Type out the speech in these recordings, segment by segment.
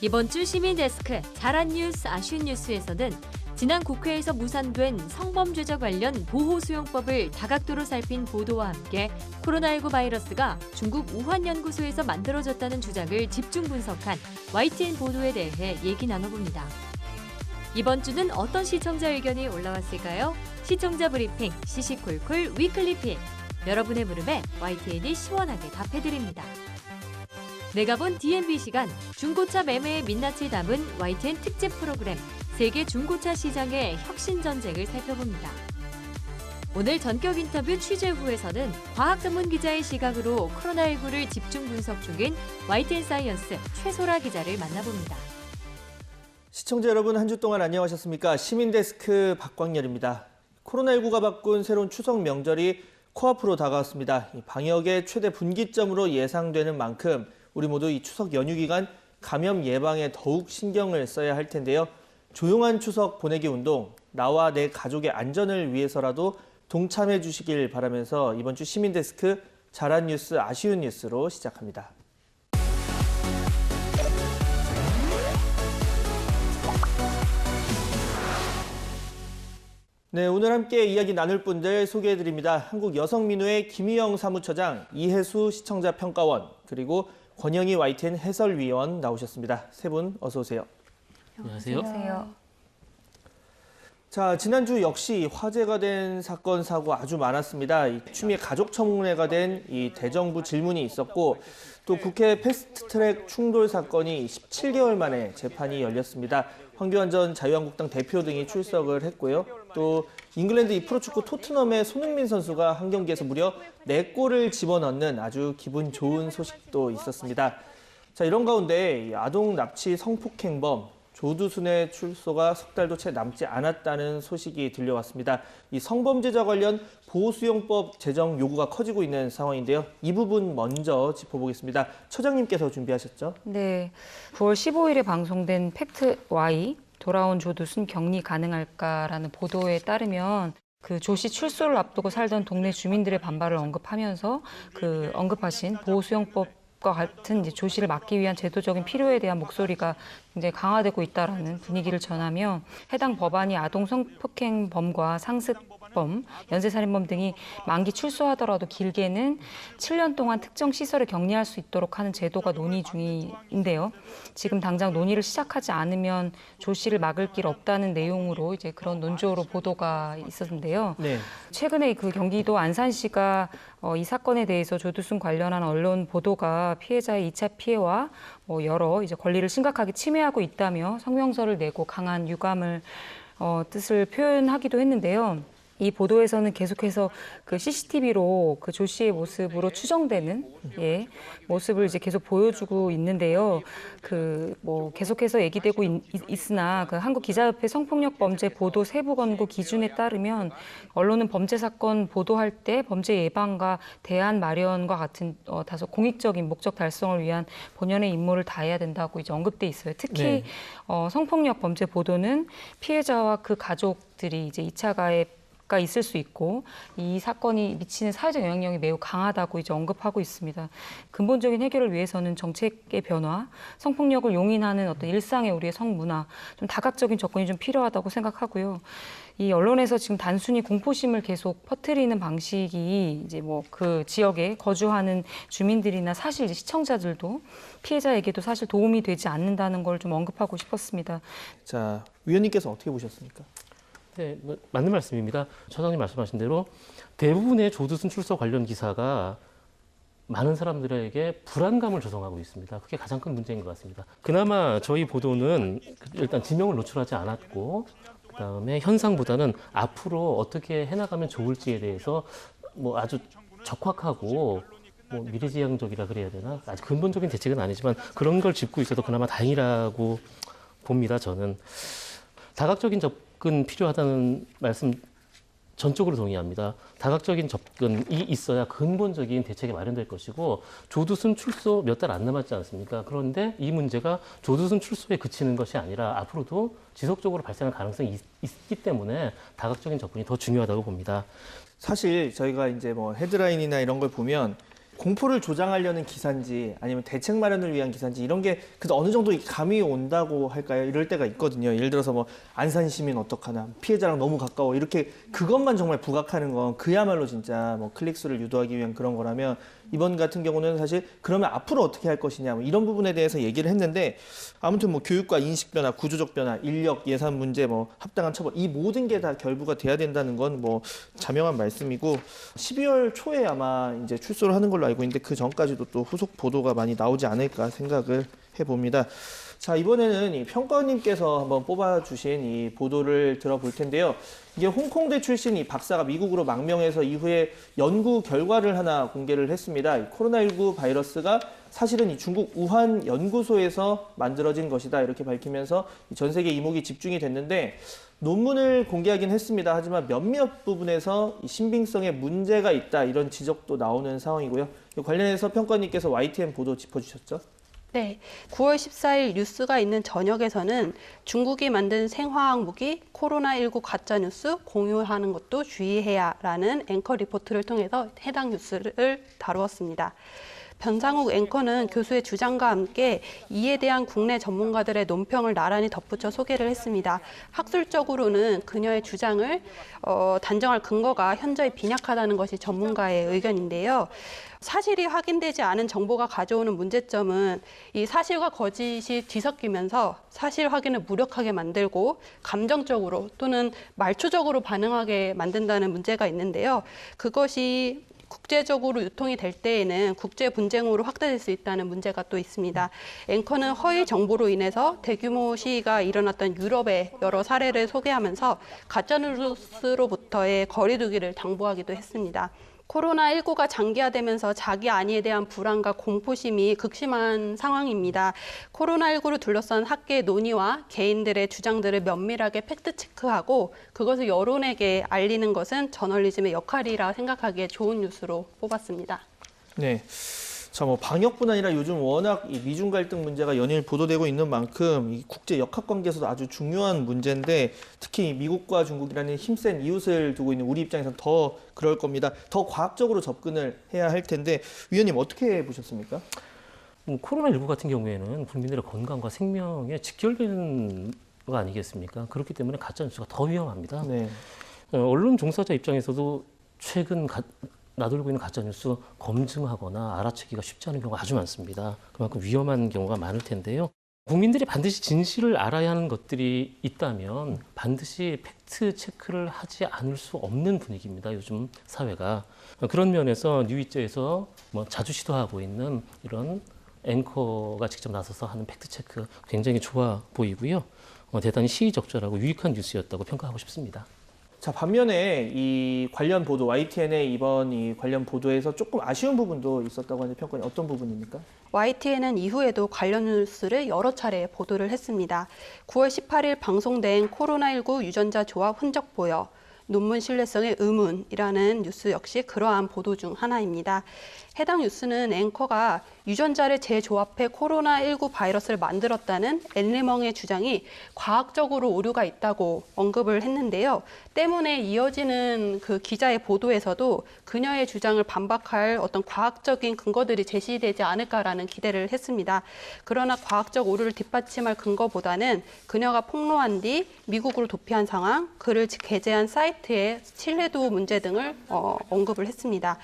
이번 주 시민데스크 잘한 뉴스 아쉬운 뉴스에서는 지난 국회에서 무산된 성범죄자 관련 보호수용법을 다각도로 살핀 보도와 함께 코로나19 바이러스가 중국 우한 연구소에서 만들어졌다는 주장을 집중 분석한 YTN 보도에 대해 얘기 나눠봅니다. 이번 주는 어떤 시청자 의견이 올라왔을까요? 시청자 브리핑 시시콜콜 위클리픽. 여러분의 물음에 YTN이 시원하게 답해드립니다. 내가 본 DMB 시간, 중고차 매매의 민낯을 담은 YTN 특집 프로그램 세계 중고차 시장의 혁신 전쟁을 살펴봅니다. 오늘 전격 인터뷰 취재 후에서는 과학 전문 기자의 시각으로 코로나19를 집중 분석 중인 YTN 사이언스 최소라 기자를 만나봅니다. 시청자 여러분, 한 주 동안 안녕하셨습니까? 시민데스크 박광렬입니다. 코로나19가 바꾼 새로운 추석 명절이 코앞으로 다가왔습니다. 방역의 최대 분기점으로 예상되는 만큼 우리 모두 이 추석 연휴 기간 감염 예방에 더욱 신경을 써야 할 텐데요. 조용한 추석 보내기 운동, 나와 내 가족의 안전을 위해서라도 동참해 주시길 바라면서 이번 주 시민데스크 잘한 뉴스 아쉬운 뉴스로 시작합니다. 네, 오늘 함께 이야기 나눌 분들 소개해드립니다. 한국여성민우회 김희영 사무처장, 이혜수 시청자평가원, 그리고 권영희 YTN 해설위원 나오셨습니다. 세 분 어서 오세요. 안녕하세요. 자, 지난주 역시 화제가 된 사건, 사고 아주 많았습니다. 추미애 가족청문회가 된 이 대정부 질문이 있었고, 또 국회 패스트트랙 충돌 사건이 17개월 만에 재판이 열렸습니다. 황교안 전 자유한국당 대표 등이 출석을 했고요. 또 잉글랜드 이 프로축구 토트넘의 손흥민 선수가 한 경기에서 무려 4골을 집어넣는 아주 기분 좋은 소식도 있었습니다. 자, 이런 가운데 아동 납치 성폭행범 조두순의 출소가 석 달도 채 남지 않았다는 소식이 들려왔습니다. 이 성범죄자 관련 보호수용법 제정 요구가 커지고 있는 상황인데요. 이 부분 먼저 짚어보겠습니다. 처장님께서 준비하셨죠? 네, 9월 15일에 방송된 팩트 Y, 돌아온 조두순 격리 가능할까라는 보도에 따르면 그 조 씨 출소를 앞두고 살던 동네 주민들의 반발을 언급하면서 그 언급하신 보호수용법 과 같은 이제 조 씨를 막기 위한 제도적인 필요에 대한 목소리가 굉장히 강화되고 있다라는 분위기를 전하며 해당 법안이 아동 성폭행범과 상습범, 연쇄살인범 등이 만기 출소하더라도 길게는 7년 동안 특정 시설에 격리할 수 있도록 하는 제도가 논의 중인데요. 지금 당장 논의를 시작하지 않으면 조 씨를 막을 길 없다는 내용으로 이제 그런 논조로 보도가 있었는데요. 네. 최근에 그 경기도 안산시가 이 사건에 대해서 조두순 관련한 언론 보도가 피해자의 2차 피해와 여러 이제 권리를 심각하게 침해하고 있다며 성명서를 내고 강한 유감을 뜻을 표현하기도 했는데요. 이 보도에서는 계속해서 그 CCTV로 그 조 씨의 모습으로 추정되는 모습을 이제 계속 보여주고 있는데요. 그 계속해서 얘기되고 있으나 그 한국기자협회 성폭력 범죄 보도 세부 권고 기준에 따르면 언론은 범죄 사건 보도할 때 범죄 예방과 대안 마련과 같은 다소 공익적인 목적 달성을 위한 본연의 임무를 다해야 된다고 이제 언급돼 있어요. 특히 네. 성폭력 범죄 보도는 피해자와 그 가족들이 이제 2차 가해가 있을 수 있고 이 사건이 미치는 사회적 영향력이 매우 강하다고 이제 언급하고 있습니다. 근본적인 해결을 위해서는 정책의 변화, 성폭력을 용인하는 어떤 일상의 우리의 성문화, 좀 다각적인 접근이 좀 필요하다고 생각하고요. 이 언론에서 지금 단순히 공포심을 계속 퍼뜨리는 방식이 이제 그 지역에 거주하는 주민들이나 사실 이제 시청자들도 피해자에게도 사실 도움이 되지 않는다는 걸 좀 언급하고 싶었습니다. 자, 위원님께서 어떻게 보셨습니까? 네, 맞는 말씀입니다. 처장님 말씀하신 대로 대부분의 조두순 출소 관련 기사가 많은 사람들에게 불안감을 조성하고 있습니다. 그게 가장 큰 문제인 것 같습니다. 그나마 저희 보도는 일단 지명을 노출하지 않았고, 그다음에 현상보다는 앞으로 어떻게 해나가면 좋을지에 대해서 아주 적확하고 미래지향적이라 그래야 되나? 아주 근본적인 대책은 아니지만 그런 걸 짚고 있어도 그나마 다행이라고 봅니다. 저는 다각적인 접근 필요하다는 말씀 전적으로 동의합니다. 다각적인 접근이 있어야 근본적인 대책이 마련될 것이고 조두순 출소 몇 달 안 남았지 않습니까? 그런데 이 문제가 조두순 출소에 그치는 것이 아니라 앞으로도 지속적으로 발생할 가능성이 있기 때문에 다각적인 접근이 더 중요하다고 봅니다. 사실 저희가 이제 헤드라인이나 이런 걸 보면 공포를 조장하려는 기사인지 아니면 대책 마련을 위한 기사인지 이런 게 그래도 어느 정도 감이 온다고 할까요? 이럴 때가 있거든요. 예를 들어서 뭐 안산 시민 어떡하나, 피해자랑 너무 가까워 이렇게 그것만 정말 부각하는 건 그야말로 진짜 뭐 클릭수를 유도하기 위한 그런 거라면 이번 같은 경우는 사실 그러면 앞으로 어떻게 할 것이냐 뭐 이런 부분에 대해서 얘기를 했는데 아무튼 뭐 교육과 인식 변화, 구조적 변화, 인력, 예산 문제, 뭐 합당한 처벌 이 모든 게 다 결부가 돼야 된다는 건 뭐 자명한 말씀이고 12월 초에 아마 이제 출소를 하는 걸로 알고 있는데 그 전까지도 또 후속 보도가 많이 나오지 않을까 생각을 해봅니다. 자, 이번에는 이 평가원님께서 한번 뽑아주신 이 보도를 들어볼 텐데요. 이게 홍콩대 출신 이 박사가 미국으로 망명해서 이후에 연구 결과를 하나 공개를 했습니다. 이 코로나19 바이러스가 사실은 이 중국 우한 연구소에서 만들어진 것이다 이렇게 밝히면서 전 세계 이목이 집중이 됐는데 논문을 공개하긴 했습니다. 하지만 몇몇 부분에서 이 신빙성에 문제가 있다 이런 지적도 나오는 상황이고요. 관련해서 평가원님께서 YTN 보도 짚어주셨죠? 네, 9월 14일 뉴스가 있는 저녁에서는 중국이 만든 생화학 무기 코로나19 가짜뉴스 공유하는 것도 주의해야라는 앵커 리포트를 통해서 해당 뉴스를 다루었습니다. 변상욱 앵커는 교수의 주장과 함께 이에 대한 국내 전문가들의 논평을 나란히 덧붙여 소개를 했습니다. 학술적으로는 그녀의 주장을 단정할 근거가 현저히 빈약하다는 것이 전문가의 의견인데요. 사실이 확인되지 않은 정보가 가져오는 문제점은 이 사실과 거짓이 뒤섞이면서 사실 확인을 무력하게 만들고 감정적으로 또는 말초적으로 반응하게 만든다는 문제가 있는데요. 그것이 국제적으로 유통이 될 때에는 국제 분쟁으로 확대될 수 있다는 문제가 또 있습니다. 앵커는 허위 정보로 인해서 대규모 시위가 일어났던 유럽의 여러 사례를 소개하면서 가짜뉴스로부터의 거리두기를 당부하기도 했습니다. 코로나19가 장기화되면서 자기 안위에 대한 불안과 공포심이 극심한 상황입니다. 코로나19를 둘러싼 학계의 논의와 개인들의 주장들을 면밀하게 팩트체크하고 그것을 여론에게 알리는 것은 저널리즘의 역할이라 생각하기에 좋은 뉴스로 뽑았습니다. 네. 자, 뭐 방역뿐 아니라 요즘 워낙 이 미중 갈등 문제가 연일 보도되고 있는 만큼 이 국제 역학 관계에서도 아주 중요한 문제인데 특히 미국과 중국이라는 힘센 이웃을 두고 있는 우리 입장에서는 더 그럴 겁니다. 더 과학적으로 접근을 해야 할 텐데 위원님 어떻게 보셨습니까? 코로나19 같은 경우에는 국민들의 건강과 생명에 직결되는 거 아니겠습니까? 그렇기 때문에 가짜뉴스가 더 위험합니다. 네. 언론 종사자 입장에서도 최근 나돌고 있는 가짜뉴스 검증하거나 알아채기가 쉽지 않은 경우가 아주 많습니다. 그만큼 위험한 경우가 많을 텐데요. 국민들이 반드시 진실을 알아야 하는 것들이 있다면 반드시 팩트 체크를 하지 않을 수 없는 분위기입니다. 요즘 사회가. 그런 면에서 뉴이제에서 뭐 자주 시도하고 있는 이런 앵커가 직접 나서서 하는 팩트 체크 굉장히 좋아 보이고요. 대단히 시의적절하고 유익한 뉴스였다고 평가하고 싶습니다. 자, 반면에 이 관련 보도, YTN의 이번 이 관련 보도에서 조금 아쉬운 부분도 있었다고 하는데 평가는 어떤 부분입니까? YTN은 이후에도 관련 뉴스를 여러 차례 보도를 했습니다. 9월 18일 방송된 코로나19 유전자 조합 흔적 보여 논문 신뢰성의 의문이라는 뉴스 역시 그러한 보도 중 하나입니다. 해당 뉴스는 앵커가 유전자를 재조합해 코로나19 바이러스를 만들었다는 앤리멍의 주장이 과학적으로 오류가 있다고 언급을 했는데요. 때문에 이어지는 그 기자의 보도에서도 그녀의 주장을 반박할 어떤 과학적인 근거들이 제시되지 않을까라는 기대를 했습니다. 그러나 과학적 오류를 뒷받침할 근거보다는 그녀가 폭로한 뒤 미국으로 도피한 상황, 그를 게재한 사이트의 신뢰도 문제 등을 언급을 했습니다.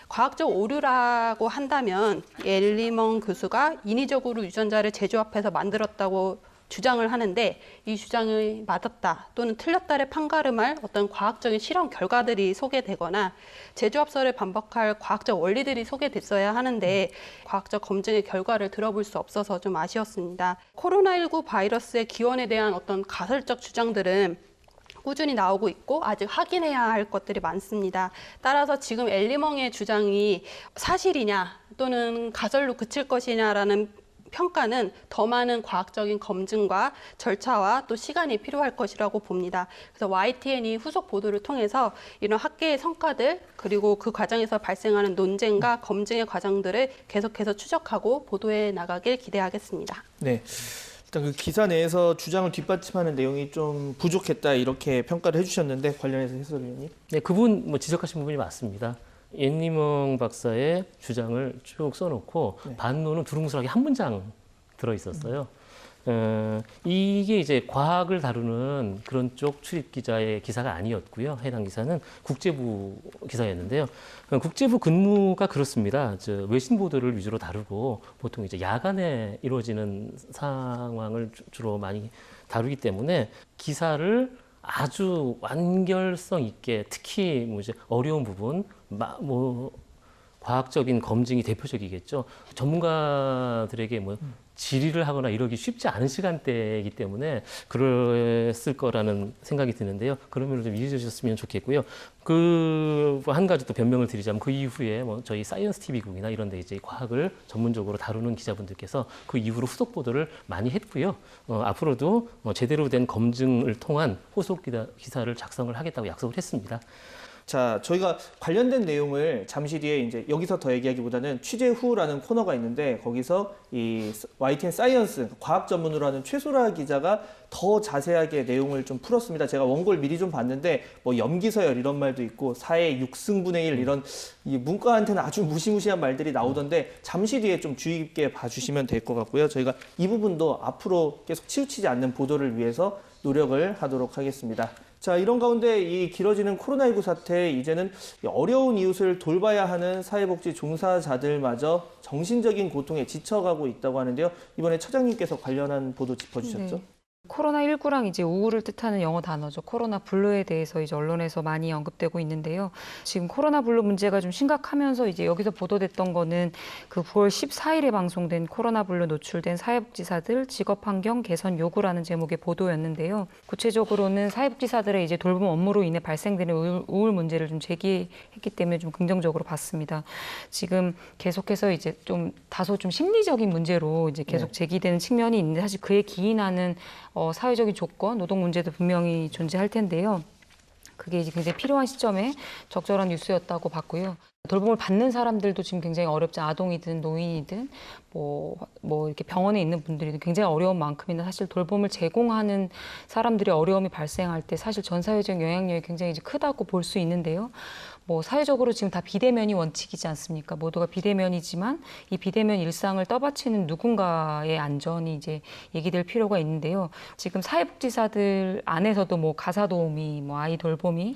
과학적 오류라고 한다면 앨리멍 교수가 인위적으로 유전자를 재조합해서 만들었다고 주장을 하는데 이 주장이 맞았다 또는 틀렸다를 판가름할 어떤 과학적인 실험 결과들이 소개되거나 재조합설을 반박할 과학적 원리들이 소개됐어야 하는데 과학적 검증의 결과를 들어볼 수 없어서 좀 아쉬웠습니다. 코로나19 바이러스의 기원에 대한 어떤 가설적 주장들은 꾸준히 나오고 있고 아직 확인해야 할 것들이 많습니다. 따라서 지금 앨리멍의 주장이 사실이냐 또는 가설로 그칠 것이냐라는 평가는 더 많은 과학적인 검증과 절차와 또 시간이 필요할 것이라고 봅니다. 그래서 YTN이 후속 보도를 통해서 이런 학계의 성과들 그리고 그 과정에서 발생하는 논쟁과 검증의 과정들을 계속해서 추적하고 보도해 나가길 기대하겠습니다. 네. 일단 그 기사 내에서 주장을 뒷받침하는 내용이 좀 부족했다 이렇게 평가를 해주셨는데 관련해서 해설위원님? 네, 그분 지적하신 부분이 맞습니다. 옌니멍 박사의 주장을 쭉 써놓고 반론은 두루뭉술하게 한 문장 들어 있었어요. 이게 이제 과학을 다루는 그런 쪽 출입 기자의 기사가 아니었고요. 해당 기사는 국제부 기사였는데요. 국제부 근무가 그렇습니다. 외신 보도를 위주로 다루고 보통 이제 야간에 이루어지는 상황을 주로 많이 다루기 때문에 기사를 아주 완결성 있게, 특히 뭐 이제 어려운 부분, 과학적인 검증이 대표적이겠죠. 전문가들에게 뭐 질의를 하거나 이러기 쉽지 않은 시간대이기 때문에 그랬을 거라는 생각이 드는데요. 그런 면을 좀 이해해 주셨으면 좋겠고요. 한 가지 또 변명을 드리자면 그 이후에 뭐 저희 사이언스 TV국이나 이런 데 이제 과학을 전문적으로 다루는 기자분들께서 그 이후로 후속 보도를 많이 했고요. 앞으로도 제대로 된 검증을 통한 후속 기사를 작성을 하겠다고 약속을 했습니다. 자, 저희가 관련된 내용을 잠시 뒤에 이제 여기서 더 얘기하기보다는 취재 후라는 코너가 있는데 거기서 이 YTN 사이언스 과학 전문으로 하는 최소라 기자가 더 자세하게 내용을 좀 풀었습니다. 제가 원고를 미리 좀 봤는데 뭐 염기서열 이런 말도 있고 4의 6승분의 1 이런 이 문과한테는 아주 무시무시한 말들이 나오던데 잠시 뒤에 좀 주의 깊게 봐주시면 될 것 같고요. 저희가 이 부분도 앞으로 계속 치우치지 않는 보도를 위해서 노력을 하도록 하겠습니다. 자, 이런 가운데 이 길어지는 코로나19 사태, 이제는 어려운 이웃을 돌봐야 하는 사회복지 종사자들마저 정신적인 고통에 지쳐가고 있다고 하는데요. 이번에 처장님께서 관련한 보도 짚어주셨죠? 네. 코로나19랑 이제 우울을 뜻하는 영어 단어죠. 코로나 블루에 대해서 이제 언론에서 많이 언급되고 있는데요. 지금 코로나 블루 문제가 좀 심각하면서 이제 여기서 보도됐던 거는 그 9월 14일에 방송된 코로나 블루 노출된 사회복지사들 직업 환경 개선 요구라는 제목의 보도였는데요. 구체적으로는 사회복지사들의 이제 돌봄 업무로 인해 발생되는 우울 문제를 좀 제기했기 때문에 좀 긍정적으로 봤습니다. 지금 계속해서 이제 좀 다소 좀 심리적인 문제로 이제 계속 제기되는 측면이 있는데 사실 그에 기인하는 사회적인 조건, 노동 문제도 분명히 존재할 텐데요. 그게 이제 굉장히 필요한 시점에 적절한 뉴스였다고 봤고요. 돌봄을 받는 사람들도 지금 굉장히 어렵죠. 아동이든 노인이든 뭐 이렇게 병원에 있는 분들이든 굉장히 어려운 만큼이나 사실 돌봄을 제공하는 사람들의 어려움이 발생할 때 사실 전 사회적 영향력이 굉장히 이제 크다고 볼 수 있는데요. 뭐 사회적으로 지금 다 비대면이 원칙이지 않습니까? 모두가 비대면이지만 이 비대면 일상을 떠받치는 누군가의 안전이 이제 얘기될 필요가 있는데요. 지금 사회복지사들 안에서도 뭐 가사도우미, 뭐 아이 돌보미,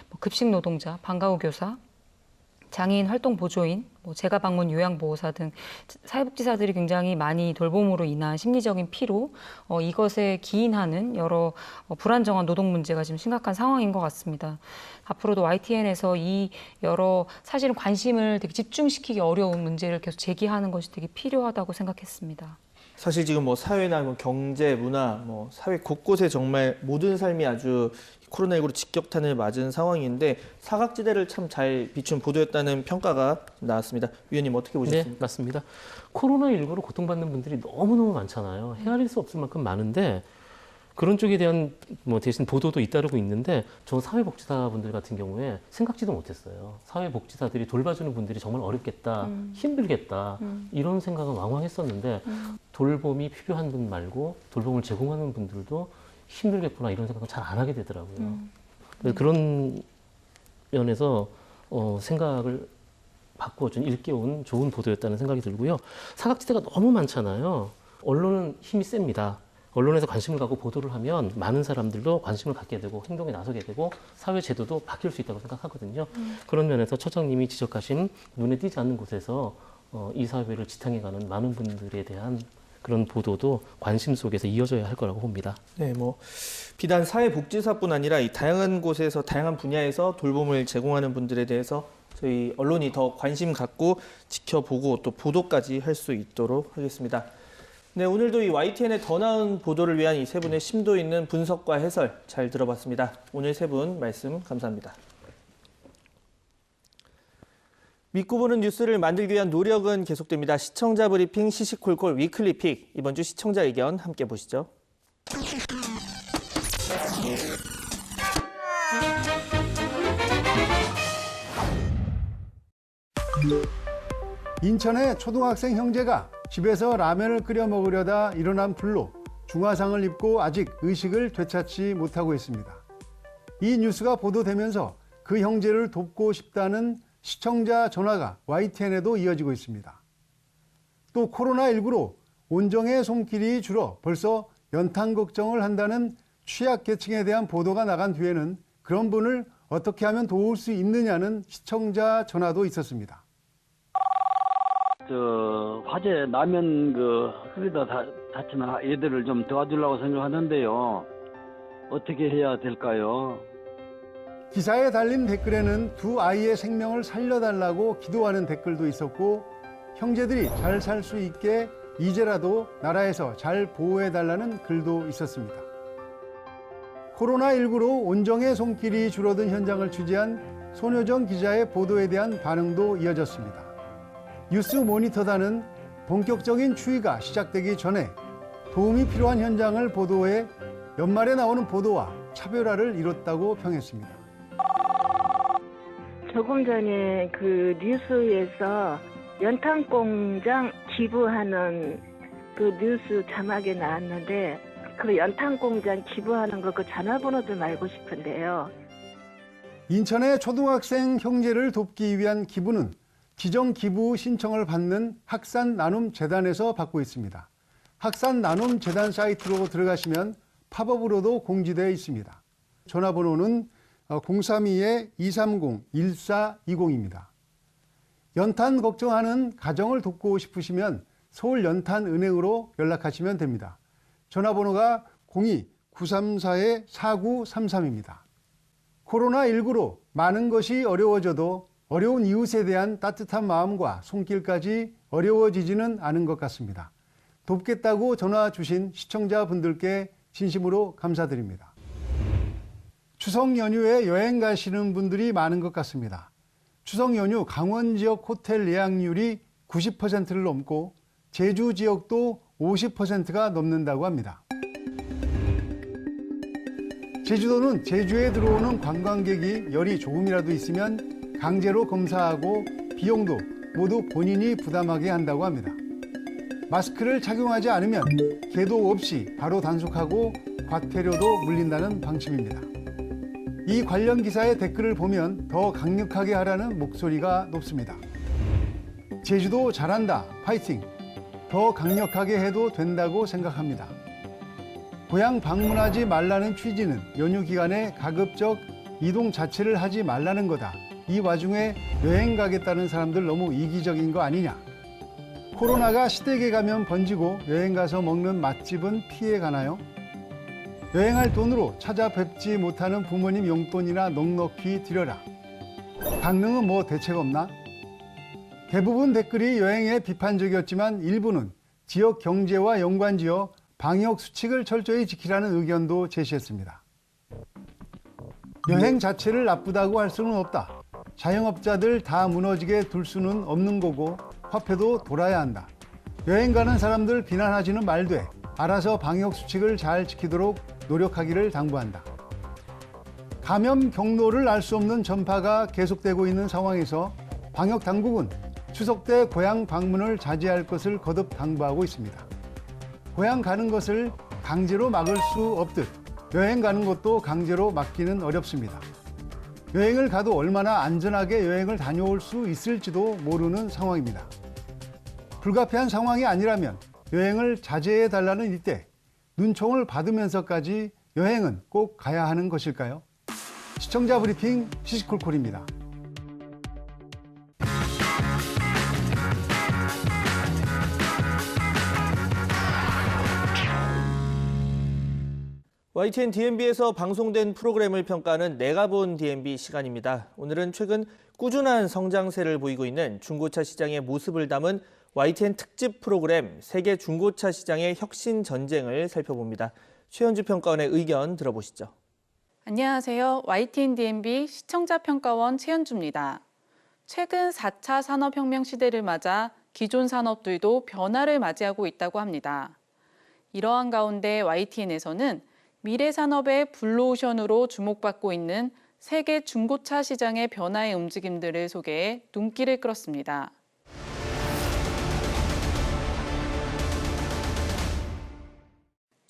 뭐 급식 노동자, 방과후 교사, 장애인 활동 보조인, 뭐 재가 방문 요양보호사 등 사회복지사들이 굉장히 많이 돌봄으로 인한 심리적인 피로, 이것에 기인하는 여러 불안정한 노동 문제가 지금 심각한 상황인 것 같습니다. 앞으로도 YTN에서 이 여러 사실은 관심을 되게 집중시키기 어려운 문제를 계속 제기하는 것이 되게 필요하다고 생각했습니다. 사실 지금 뭐 사회나 뭐 경제, 문화, 뭐 사회 곳곳에 정말 모든 삶이 아주 코로나19로 직격탄을 맞은 상황인데 사각지대를 참 잘 비춘 보도였다는 평가가 나왔습니다. 위원님 어떻게 보셨습니까? 네, 맞습니다. 코로나19로 고통받는 분들이 너무너무 많잖아요. 헤아릴 수 없을 만큼 많은데 그런 쪽에 대한 뭐 대신 보도도 잇따르고 있는데 저 사회복지사분들 같은 경우에 생각지도 못했어요. 사회복지사들이 돌봐주는 분들이 정말 어렵겠다, 힘들겠다 이런 생각은 왕왕했었는데 돌봄이 필요한 분 말고 돌봄을 제공하는 분들도 힘들겠구나 이런 생각은 잘 안 하게 되더라고요. 그런 면에서 생각을 바꿔준 일깨운 좋은 보도였다는 생각이 들고요. 사각지대가 너무 많잖아요. 언론은 힘이 셉니다. 언론에서 관심을 갖고 보도를 하면 많은 사람들도 관심을 갖게 되고 행동에 나서게 되고 사회 제도도 바뀔 수 있다고 생각하거든요. 그런 면에서 처장님이 지적하신 눈에 띄지 않는 곳에서 이 사회를 지탱해가는 많은 분들에 대한 그런 보도도 관심 속에서 이어져야 할 거라고 봅니다. 네, 뭐 비단 사회복지사뿐 아니라 이 다양한 곳에서 다양한 분야에서 돌봄을 제공하는 분들에 대해서 저희 언론이 더 관심 갖고 지켜보고 또 보도까지 할 수 있도록 하겠습니다. 네, 오늘도 이 YTN의 더 나은 보도를 위한 이 세 분의 심도 있는 분석과 해설 잘 들어봤습니다. 오늘 세 분 말씀 감사합니다. 믿고 보는 뉴스를 만들기 위한 노력은 계속됩니다. 시청자 브리핑 시시콜콜 위클리픽. 이번 주 시청자 의견 함께 보시죠. 인천의 초등학생 형제가 집에서 라면을 끓여 먹으려다 일어난 불로 중화상을 입고 아직 의식을 되찾지 못하고 있습니다. 이 뉴스가 보도되면서 그 형제를 돕고 싶다는 시청자 전화가 YTN에도 이어지고 있습니다. 또 코로나19로 온정의 손길이 줄어 벌써 연탄 걱정을 한다는 취약계층에 대한 보도가 나간 뒤에는 그런 분을 어떻게 하면 도울 수 있느냐는 시청자 전화도 있었습니다. 화재 나면 흙에다 다치는 애들을 좀 도와주려고 생각하는데요. 어떻게 해야 될까요? 기사에 달린 댓글에는 두 아이의 생명을 살려달라고 기도하는 댓글도 있었고 형제들이 잘 살 수 있게 이제라도 나라에서 잘 보호해달라는 글도 있었습니다. 코로나19로 온정의 손길이 줄어든 현장을 취재한 손효정 기자의 보도에 대한 반응도 이어졌습니다. 뉴스 모니터단은 본격적인 추위가 시작되기 전에 도움이 필요한 현장을 보도해 연말에 나오는 보도와 차별화를 이뤘다고 평했습니다. 조금 전에 그 뉴스에서 연탄 공장 기부하는 그 뉴스 자막에 나왔는데 그 연탄 공장 기부하는 거 그 전화번호 좀 알고 싶은데요. 인천의 초등학생 형제를 돕기 위한 기부는 기정 기부 신청을 받는 학산 나눔 재단에서 받고 있습니다. 학산 나눔 재단 사이트로 들어가시면 팝업으로도 공지되어 있습니다. 전화번호는 032-230-1420입니다. 연탄 걱정하는 가정을 돕고 싶으시면 서울연탄은행으로 연락하시면 됩니다. 전화번호가 02-934-4933입니다. 코로나19로 많은 것이 어려워져도 어려운 이웃에 대한 따뜻한 마음과 손길까지 어려워지지는 않은 것 같습니다. 돕겠다고 전화 주신 시청자분들께 진심으로 감사드립니다. 추석 연휴에 여행 가시는 분들이 많은 것 같습니다. 추석 연휴 강원 지역 호텔 예약률이 90%를 넘고 제주 지역도 50%가 넘는다고 합니다. 제주도는 제주에 들어오는 관광객이 열이 조금이라도 있으면 강제로 검사하고 비용도 모두 본인이 부담하게 한다고 합니다. 마스크를 착용하지 않으면 계도 없이 바로 단속하고 과태료도 물린다는 방침입니다. 이 관련 기사의 댓글을 보면 더 강력하게 하라는 목소리가 높습니다. 제주도 잘한다, 파이팅! 더 강력하게 해도 된다고 생각합니다. 고향 방문하지 말라는 취지는 연휴 기간에 가급적 이동 자체를 하지 말라는 거다. 이 와중에 여행 가겠다는 사람들 너무 이기적인 거 아니냐. 코로나가 시댁에 가면 번지고 여행 가서 먹는 맛집은 피해 가나요? 여행할 돈으로 찾아뵙지 못하는 부모님 용돈이나 넉넉히 드려라. 강릉은 뭐 대책 없나? 대부분 댓글이 여행에 비판적이었지만 일부는 지역 경제와 연관지어 방역 수칙을 철저히 지키라는 의견도 제시했습니다. 여행 자체를 나쁘다고 할 수는 없다. 자영업자들 다 무너지게 둘 수는 없는 거고 화폐도 돌아야 한다. 여행 가는 사람들 비난하지는 말되 알아서 방역 수칙을 잘 지키도록 노력하기를 당부한다. 감염 경로를 알 수 없는 전파가 계속되고 있는 상황에서 방역 당국은 추석 때 고향 방문을 자제할 것을 거듭 당부하고 있습니다. 고향 가는 것을 강제로 막을 수 없듯 여행 가는 것도 강제로 막기는 어렵습니다. 여행을 가도 얼마나 안전하게 여행을 다녀올 수 있을지도 모르는 상황입니다. 불가피한 상황이 아니라면 여행을 자제해 달라는 이때 눈총을 받으면서까지 여행은 꼭 가야 하는 것일까요? 시청자 브리핑 시시콜콜입니다. YTN DMB에서 방송된 프로그램을 평가하는 내가 본 DMB 시간입니다. 오늘은 최근 꾸준한 성장세를 보이고 있는 중고차 시장의 모습을 담은 YTN 특집 프로그램 세계 중고차 시장의 혁신 전쟁을 살펴봅니다. 최현주 평가원의 의견 들어보시죠. 안녕하세요. YTN DMB 시청자평가원 최현주입니다. 최근 4차 산업혁명 시대를 맞아 기존 산업들도 변화를 맞이하고 있다고 합니다. 이러한 가운데 YTN에서는 미래 산업의 블루오션으로 주목받고 있는 세계 중고차 시장의 변화의 움직임들을 소개해 눈길을 끌었습니다.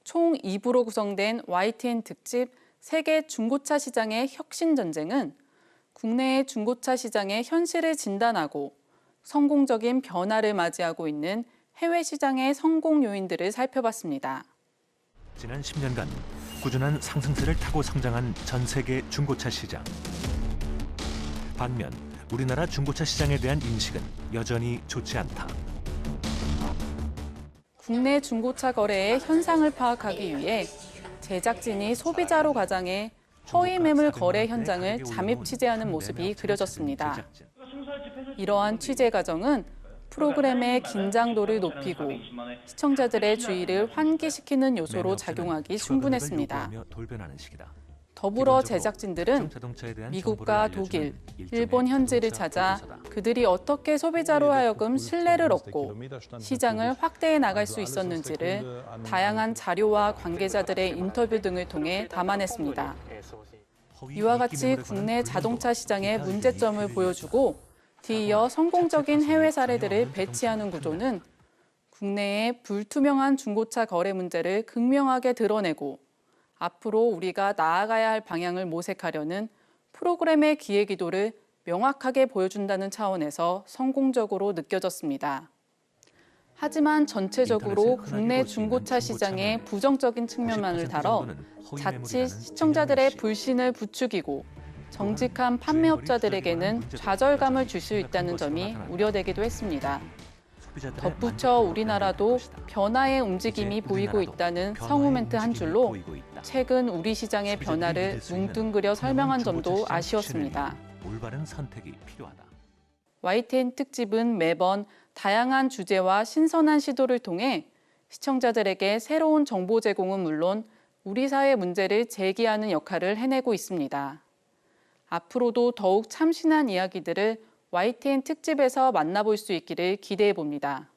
총 2부로 구성된 YTN 특집 세계 중고차 시장의 혁신 전쟁은 국내의 중고차 시장의 현실을 진단하고 성공적인 변화를 맞이하고 있는 해외 시장의 성공 요인들을 살펴봤습니다. 지난 10년간 꾸준한 상승세를 타고 성장한 전 세계 중고차 시장. 반면 우리나라 중고차 시장에 대한 인식은 여전히 좋지 않다. 국내 중고차 거래의 현상을 파악하기 위해 제작진이 소비자로 가장해 허위 매물 거래 현장을 잠입 취재하는 모습이 그려졌습니다. 이러한 취재 과정은 프로그램의 긴장도를 높이고 시청자들의 주의를 환기시키는 요소로 작용하기 충분했습니다. 더불어 제작진들은 미국과 독일, 일본 현지를 찾아 그들이 어떻게 소비자로 하여금 신뢰를 얻고 시장을 확대해 나갈 수 있었는지를 다양한 자료와 관계자들의 인터뷰 등을 통해 담아냈습니다. 이와 같이 국내 자동차 시장의 문제점을 보여주고 뒤이어 성공적인 해외 사례들을 배치하는 구조는 국내의 불투명한 중고차 거래 문제를 극명하게 드러내고 앞으로 우리가 나아가야 할 방향을 모색하려는 프로그램의 기획의도를 명확하게 보여준다는 차원에서 성공적으로 느껴졌습니다. 하지만 전체적으로 국내 중고차 시장의 부정적인 측면만을 다뤄 자칫 시청자들의 불신을 부추기고 정직한 판매업자들에게는 좌절감을 줄 수 있다는 점이 우려되기도 했습니다. 덧붙여 우리나라도 변화의 움직임이 보이고 있다는 성우 멘트 한 줄로 최근 우리 시장의 변화를 뭉뚱그려 설명한 점도 아쉬웠습니다. 올바른 선택이 필요하다. YTN 특집은 매번 다양한 주제와 신선한 시도를 통해 시청자들에게 새로운 정보 제공은 물론 우리 사회 문제를 제기하는 역할을 해내고 있습니다. 앞으로도 더욱 참신한 이야기들을 YTN 특집에서 만나볼 수 있기를 기대해 봅니다.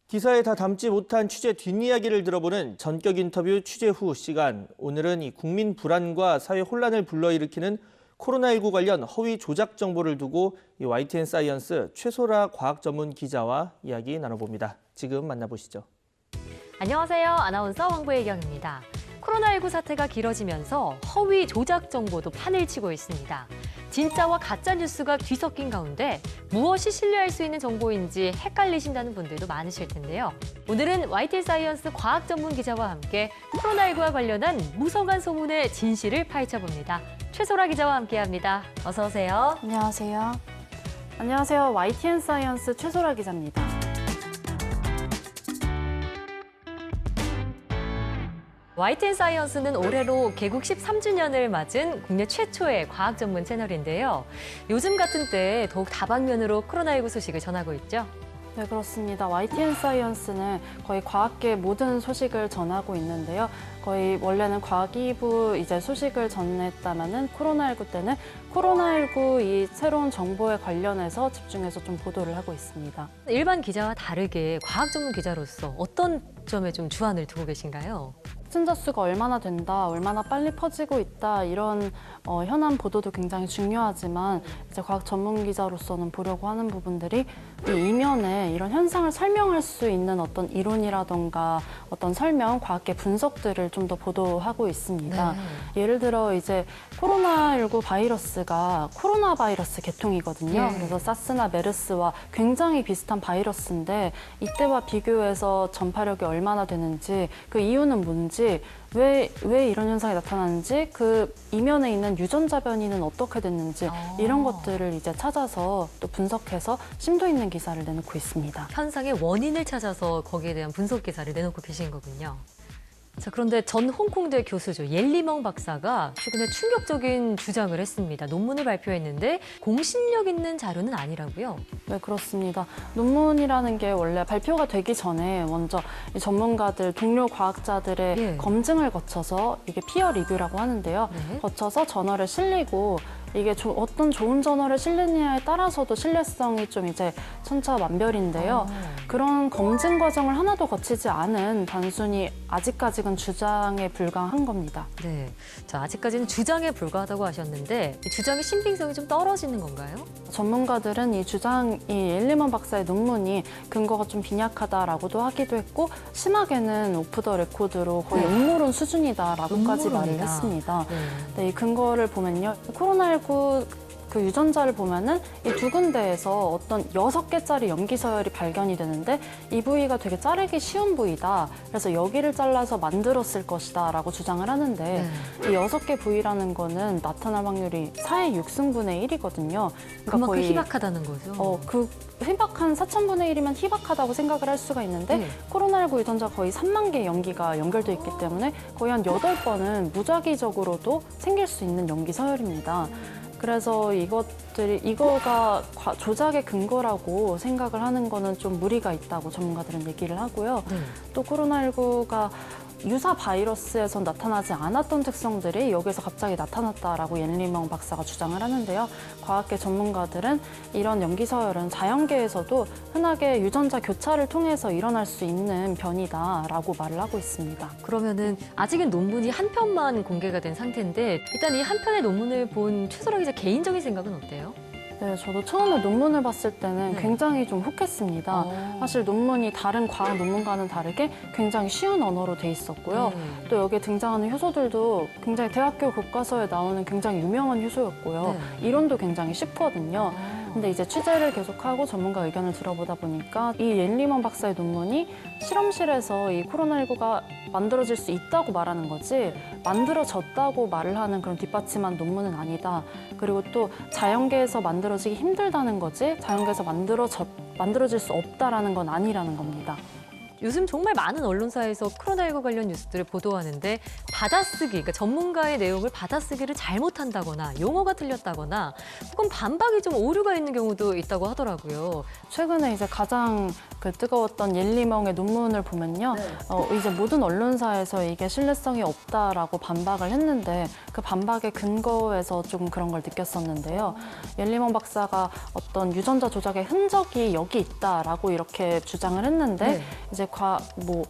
기사에 다 담지 못한 취재 뒷이야기를 들어보는 전격 인터뷰 취재 후 시간. 오늘은 이 국민 불안과 사회 혼란을 불러일으키는 코로나19 관련 허위 조작 정보를 두고 이 YTN 사이언스 최소라 과학 전문 기자와 이야기 나눠봅니다. 지금 만나보시죠. 안녕하세요. 아나운서 황보혜경입니다. 코로나19 사태가 길어지면서 허위 조작 정보도 판을 치고 있습니다. 진짜와 가짜 뉴스가 뒤섞인 가운데 무엇이 신뢰할 수 있는 정보인지 헷갈리신다는 분들도 많으실 텐데요. 오늘은 YTN 사이언스 과학 전문 기자와 함께 코로나19와 관련한 무성한 소문의 진실을 파헤쳐봅니다. 최소라 기자와 함께합니다. 어서 오세요. 안녕하세요. 안녕하세요. YTN 사이언스 최소라 기자입니다. YTN 사이언스는 올해로 개국 13주년을 맞은 국내 최초의 과학 전문 채널인데요. 요즘 같은 때 더욱 다방면으로 코로나19 소식을 전하고 있죠. 네, 그렇습니다. YTN 사이언스는 거의 과학계 모든 소식을 전하고 있는데요. 거의 원래는 과학 2부 이제 소식을 전했다면은 코로나19 때는 코로나19 이 새로운 정보에 관련해서 집중해서 좀 보도를 하고 있습니다. 일반 기자와 다르게 과학 전문 기자로서 어떤 점에 좀 주안을 두고 계신가요? 확진자 수가 얼마나 된다, 얼마나 빨리 퍼지고 있다 이런 현안 보도도 굉장히 중요하지만 이제 과학 전문 기자로서는 보려고 하는 부분들이 이 이면에 이런 현상을 설명할 수 있는 어떤 이론이라던가 어떤 설명, 과학계 분석들을 좀 더 보도하고 있습니다. 네. 예를 들어 이제 코로나19 바이러스가 코로나 바이러스 계통이거든요. 네. 그래서 사스나 메르스와 굉장히 비슷한 바이러스인데 이때와 비교해서 전파력이 얼마나 되는지 그 이유는 뭔지 왜 이런 현상이 나타나는지 그 이면에 있는 유전자 변이는 어떻게 됐는지 이런 것들을 이제 찾아서 또 분석해서 심도 있는 기사를 내놓고 있습니다. 현상의 원인을 찾아서 거기에 대한 분석 기사를 내놓고 계신 거군요. 자, 그런데 전 홍콩대 교수죠. 옐리멍 박사가 최근에 충격적인 주장을 했습니다. 논문을 발표했는데 공신력 있는 자료는 아니라고요? 네, 그렇습니다. 논문이라는 게 원래 발표가 되기 전에 먼저 이 전문가들, 동료 과학자들의 예. 검증을 거쳐서 이게 피어 리뷰라고 하는데요. 네. 거쳐서 저널에 실리고 이게 어떤 좋은 저널에 실리느냐에 따라서도 신뢰성이 좀 이제 천차만별인데요. 그런 검증 과정을 하나도 거치지 않은 단순히 아직까지는 주장에 불과한 겁니다. 네, 자, 아직까지는 주장에 불과하다고 하셨는데 이 주장의 신빙성이 좀 떨어지는 건가요? 전문가들은 이 옐리먼 박사의 논문이 근거가 좀 빈약하다라고도 하기도 했고 심하게는 오프 더 레코드로 거의 음모론 수준이다라고까지 말을 했습니다. 네, 이 근거를 보면요. 코로나19 그 유전자를 보면은 이 두 군데에서 어떤 6개짜리 염기 서열이 발견이 되는데 이 부위가 되게 자르기 쉬운 부위다. 그래서 여기를 잘라서 만들었을 것이다 라고 주장을 하는데 이 6개 부위라는 거는 나타날 확률이 4의 6승분의 1이거든요. 그러니까 그만큼 거의 희박하다는 거죠? 그 희박한 4,000분의 1이면 희박하다고 생각을 할 수가 있는데 코로나19 유전자 거의 3만 개의 염기가 연결돼 있기 때문에 거의 한 8번은 무작위적으로도 생길 수 있는 염기 서열입니다. 그래서 이거가 조작의 근거라고 생각을 하는 거는 좀 무리가 있다고 전문가들은 얘기를 하고요. 또 코로나19가 유사 바이러스에서 나타나지 않았던 특성들이 여기서 갑자기 나타났다라고 옐리먼 박사가 주장을 하는데요. 과학계 전문가들은 이런 염기 서열은 자연계에서도 흔하게 유전자 교차를 통해서 일어날 수 있는 변이다라고 말을 하고 있습니다. 그러면은 아직은 논문이 한 편만 공개가 된 상태인데 일단 이 한 편의 논문을 본 최소라 기자 개인적인 생각은 어때요? 네, 저도 처음에 논문을 봤을 때는 굉장히 좀 혹했습니다. 사실 논문이 다른 과학 논문과는 다르게 굉장히 쉬운 언어로 돼 있었고요. 또 여기에 등장하는 효소들도 굉장히 대학교 교과서에 나오는 굉장히 유명한 효소였고요. 이론도 굉장히 쉽거든요. 근데 이제 취재를 계속하고 전문가 의견을 들어보다 보니까 이 옐리먼 박사의 논문이 실험실에서 이 코로나19가 만들어질 수 있다고 말하는 거지 만들어졌다고 말을 하는 그런 뒷받침한 논문은 아니다. 그리고 또 자연계에서 만들어지기 힘들다는 거지 자연계에서 만들어질 수 없다라는 건 아니라는 겁니다. 요즘 정말 많은 언론사에서 코로나19 관련 뉴스들을 보도하는데 받아쓰기, 그러니까 전문가의 내용을 받아쓰기를 잘못한다거나 용어가 틀렸다거나 혹은 반박이 좀 오류가 있는 경우도 있다고 하더라고요. 최근에 이제 가장 뜨거웠던 옐리먼의 논문을 보면요. 이제 모든 언론사에서 이게 신뢰성이 없다라고 반박을 했는데 그 반박의 근거에서 좀 그런 걸 느꼈었는데요. 옐리먼 박사가 어떤 유전자 조작의 흔적이 여기 있다라고 이렇게 주장을 했는데 이제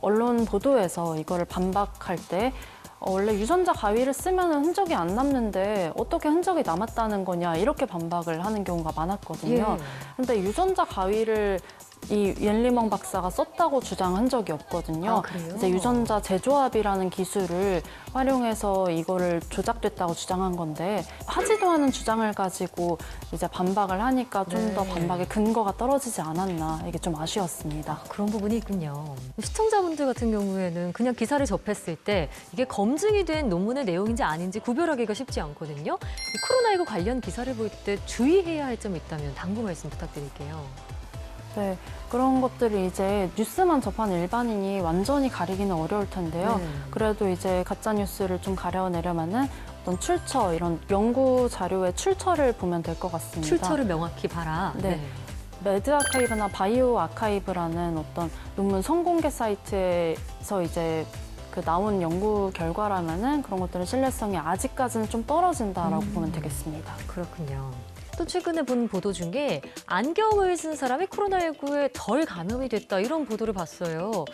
언론 보도에서 이거를 반박할 때 원래 유전자 가위를 쓰면 흔적이 안 남는데 어떻게 흔적이 남았다는 거냐 이렇게 반박을 하는 경우가 많았거든요. 근데 유전자 가위를 이 옐리먼 박사가 썼다고 주장한 적이 없거든요. 이제 유전자 재조합이라는 기술을 활용해서 이거를 조작됐다고 주장한 건데 하지도 않은 주장을 가지고 이제 반박을 하니까 좀 더 반박의 근거가 떨어지지 않았나 이게 좀 아쉬웠습니다. 그런 부분이 있군요. 시청자분들 같은 경우에는 그냥 기사를 접했을 때 이게 검증이 된 논문의 내용인지 아닌지 구별하기가 쉽지 않거든요. 이 코로나19 관련 기사를 볼 때 주의해야 할 점이 있다면 당부 말씀 부탁드릴게요. 네, 그런 것들을 이제 뉴스만 접하는 일반인이 완전히 가리기는 어려울 텐데요. 그래도 이제 가짜 뉴스를 좀 가려내려면은 어떤 출처, 이런 연구 자료의 출처를 보면 될 것 같습니다. 출처를 명확히 봐라. 네. 매드 아카이브나 바이오 아카이브라는 어떤 논문 선공개 사이트에서 이제 나온 연구 결과라면은 그런 것들의 신뢰성이 아직까지는 좀 떨어진다라고 보면 되겠습니다. 그렇군요. 또 최근에 본 보도 중에 안경을 쓴 사람이 코로나19에 덜 감염이 됐다 이런 보도를 봤어요.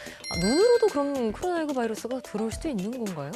눈으로도 그럼 코로나19 바이러스가 들어올 수도 있는 건가요?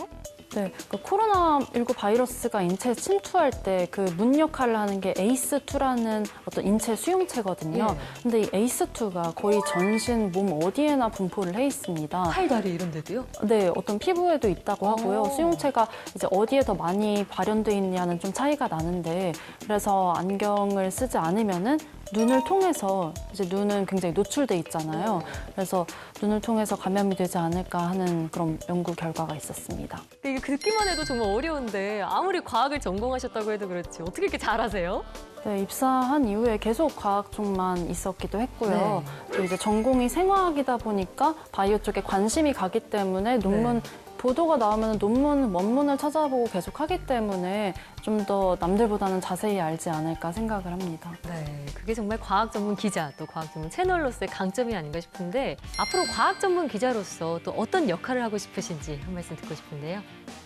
네, 코로나19 바이러스가 인체에 침투할 때 그 문 역할을 하는 게 ACE2라는 어떤 인체 수용체거든요. 근데 이 ACE2가 거의 전신 몸 어디에나 분포를 해 있습니다. 팔, 다리 이런 데도요? 네, 어떤 피부에도 있다고 하고요. 수용체가 이제 어디에 더 많이 발현돼 있냐는 좀 차이가 나는데 그래서 안경을 쓰지 않으면은 눈을 통해서 이제 눈은 굉장히 노출돼 있잖아요. 그래서 눈을 통해서 감염이 되지 않을까 하는 그런 연구 결과가 있었습니다. 이게 듣기만 해도 정말 어려운데 아무리 과학을 전공하셨다고 해도 그렇지 어떻게 이렇게 잘하세요? 네, 입사한 이후에 계속 과학 쪽만 있었기도 했고요. 또 이제 전공이 생화학이다 보니까 바이오 쪽에 관심이 가기 때문에 논문 보도가 나오면 논문, 원문을 찾아보고 계속 하기 때문에 좀 더 남들보다는 자세히 알지 않을까 생각을 합니다. 네, 그게 정말 과학 전문 기자 또 과학 전문 채널로서의 강점이 아닌가 싶은데 앞으로 과학 전문 기자로서 또 어떤 역할을 하고 싶으신지 한 말씀 듣고 싶은데요.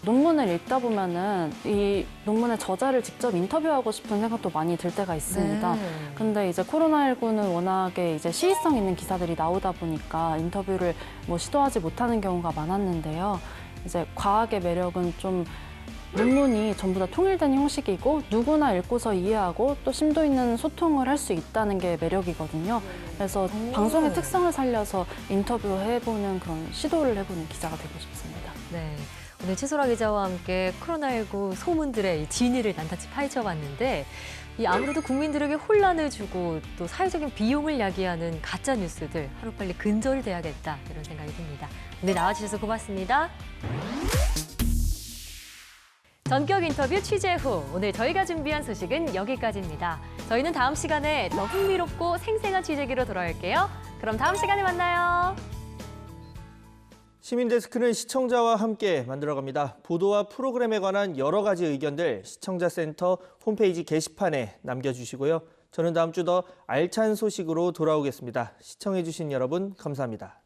논문을 읽다 보면은 이 논문의 저자를 직접 인터뷰하고 싶은 생각도 많이 들 때가 있습니다. 근데 이제 코로나19는 워낙에 이제 시의성 있는 기사들이 나오다 보니까 인터뷰를 시도하지 못하는 경우가 많았는데요. 이제 과학의 매력은 좀 논문이 전부 다 통일된 형식이고 누구나 읽고서 이해하고 또 심도 있는 소통을 할 수 있다는 게 매력이거든요. 그래서 방송의 특성을 살려서 인터뷰해보는 그런 시도를 해보는 기자가 되고 싶습니다. 네, 오늘 최소라 기자와 함께 코로나19 소문들의 이 진위를 낱낱이 파헤쳐봤는데 아무래도 국민들에게 혼란을 주고 또 사회적인 비용을 야기하는 가짜 뉴스들 하루빨리 근절이 돼야겠다 이런 생각이 듭니다. 오늘 나와주셔서 고맙습니다. 전격 인터뷰 취재 후 오늘 저희가 준비한 소식은 여기까지입니다. 저희는 다음 시간에 더 흥미롭고 생생한 취재기로 돌아올게요. 그럼 다음 시간에 만나요. 시민데스크는 시청자와 함께 만들어갑니다. 보도와 프로그램에 관한 여러 가지 의견들 시청자센터 홈페이지 게시판에 남겨주시고요. 저는 다음 주 더 알찬 소식으로 돌아오겠습니다. 시청해주신 여러분 감사합니다.